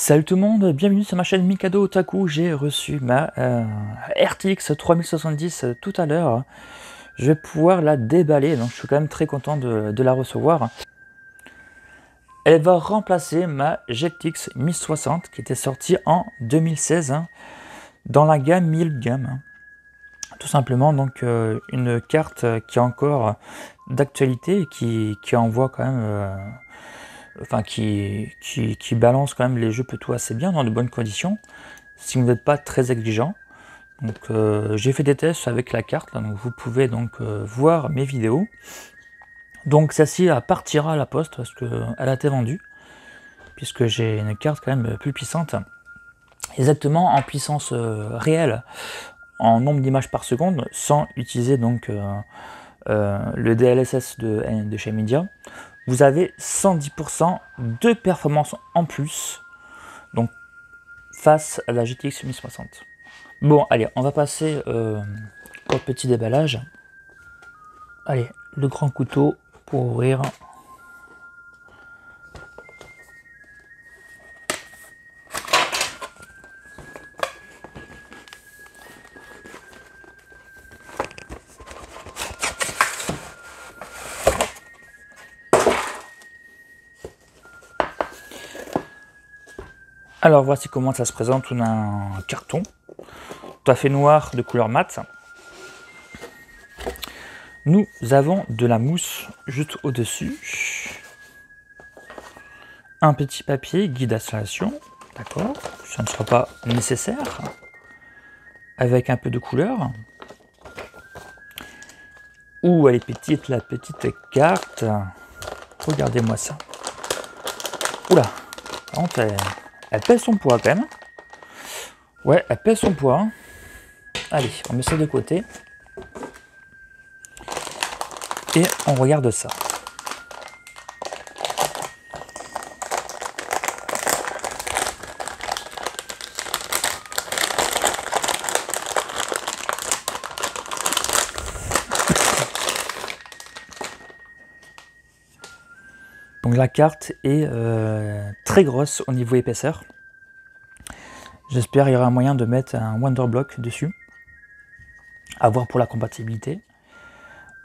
Salut tout le monde, bienvenue sur ma chaîne Mikado Otaku. J'ai reçu ma RTX 3070 tout à l'heure. Je vais pouvoir la déballer, donc je suis quand même très content de la recevoir. Elle va remplacer ma GTX 1060 qui était sortie en 2016 dans la gamme 1000 gamme. Tout simplement, donc une carte qui est encore d'actualité et qui envoie quand même... Enfin, qui balance quand même les jeux plutôt assez bien dans de bonnes conditions si vous n'êtes pas très exigeant. Donc j'ai fait des tests avec la carte là, donc vous pouvez donc voir mes vidéos. Donc celle-ci partira à la poste parce qu'elle a été vendue puisque j'ai une carte quand même plus puissante, exactement en puissance réelle, en nombre d'images par seconde, sans utiliser donc le DLSS de chez Nvidia. Vous avez 110% de performance en plus, donc face à la GTX 1060. Bon, allez, on va passer au petit déballage. Allez, le grand couteau pour ouvrir. Alors voici comment ça se présente. On a un carton tout à fait noir de couleur mat. Nous avons de la mousse juste au-dessus. Un petit papier guide d'installation. D'accord, ça ne sera pas nécessaire. Avec un peu de couleur. Ouh, elle est petite, la petite carte. Regardez-moi ça. Oula, par contre, elle pèse son poids quand même. Ouais, elle pèse son poids. Allez, on met ça de côté. Et on regarde ça. Donc la carte est très grosse au niveau épaisseur. J'espère qu'il y aura un moyen de mettre un Wonderblock dessus. À voir pour la compatibilité.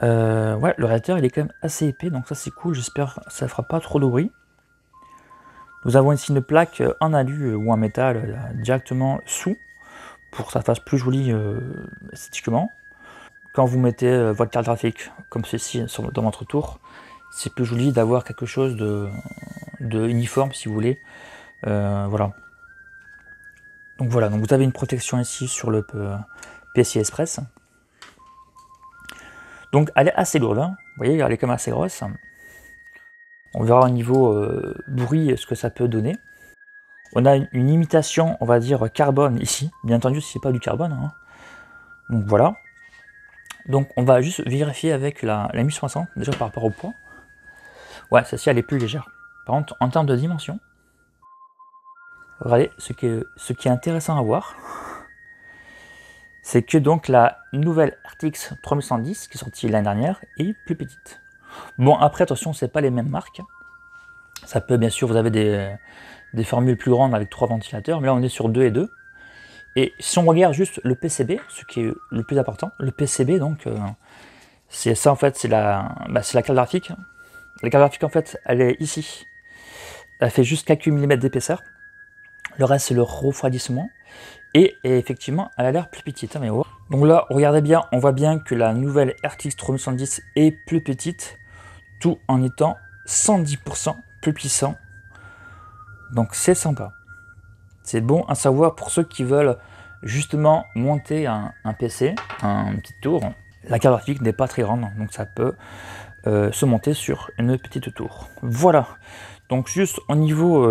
Ouais, le réacteur il est quand même assez épais, donc ça c'est cool. J'espère que ça ne fera pas trop de bruit. Nous avons ici une plaque en alu ou en métal directement sous, pour que ça fasse plus joli esthétiquement. Quand vous mettez votre carte graphique comme ceci dans votre tour, c'est plus joli d'avoir quelque chose de uniforme si vous voulez. Voilà. Donc voilà, donc vous avez une protection ici sur le PCI Express. Donc elle est assez lourde, hein. Vous voyez, elle est quand même assez grosse. On verra au niveau bruit ce que ça peut donner. On a une imitation, on va dire, carbone ici. Bien entendu, si c'est pas du carbone, hein. Donc voilà. Donc on va juste vérifier avec la 1060, déjà par rapport au poids. Ouais, celle-ci elle est plus légère. Par contre, en termes de dimension, regardez, ce qui est intéressant à voir, c'est que donc la nouvelle RTX 3110 qui est sortie l'année dernière est plus petite. Bon, après, attention, c'est pas les mêmes marques. Ça peut, bien sûr, vous avez des formules plus grandes avec 3 ventilateurs, mais là on est sur 2 et 2. Et si on regarde juste le PCB, ce qui est le plus important, le PCB donc, c'est ça en fait, c'est la carte graphique. La carte graphique en fait, elle est ici. Elle fait juste quelques millimètres d'épaisseur. Le reste c'est le refroidissement. Et effectivement, elle a l'air plus petite. Hein, mais oh. Donc là, regardez bien, on voit bien que la nouvelle RTX 3070 est plus petite, tout en étant 110% plus puissant. Donc c'est sympa. C'est bon à savoir pour ceux qui veulent justement monter un PC, un petit tour. La carte graphique n'est pas très grande, donc ça peut se monter sur une petite tour. Voilà. Donc juste au niveau,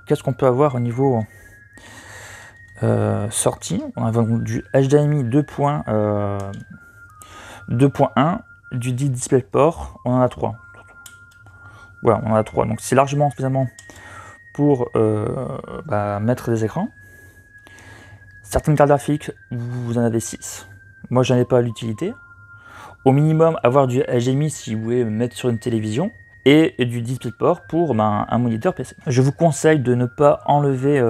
qu'est-ce qu'on peut avoir au niveau sortie. On a du HDMI 2.1, du 10 DisplayPort, on en a 3. Voilà, on en a 3. Donc c'est largement suffisamment pour mettre des écrans. Certaines cartes graphiques, vous en avez 6. Moi, j'en ai pas l'utilité. Au minimum, avoir du HDMI si vous voulez mettre sur une télévision. et du DisplayPort pour un moniteur PC. Je vous conseille de ne pas enlever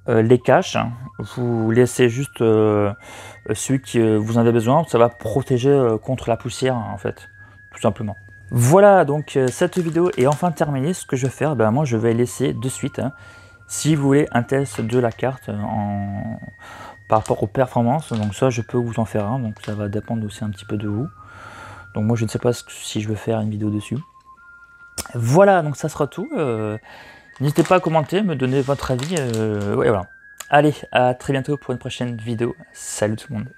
les caches, vous laissez juste celui que vous en avez besoin, ça va protéger contre la poussière en fait, tout simplement. Voilà, donc cette vidéo est enfin terminée. Ce que je vais faire, moi je vais laisser de suite. Si vous voulez un test de la carte par rapport aux performances, donc ça je peux vous en faire un, donc ça va dépendre aussi un petit peu de vous. Donc moi je ne sais pas si je veux faire une vidéo dessus. Voilà, donc ça sera tout. N'hésitez pas à commenter, me donner votre avis. Ouais, voilà. Allez, à très bientôt pour une prochaine vidéo. Salut tout le monde.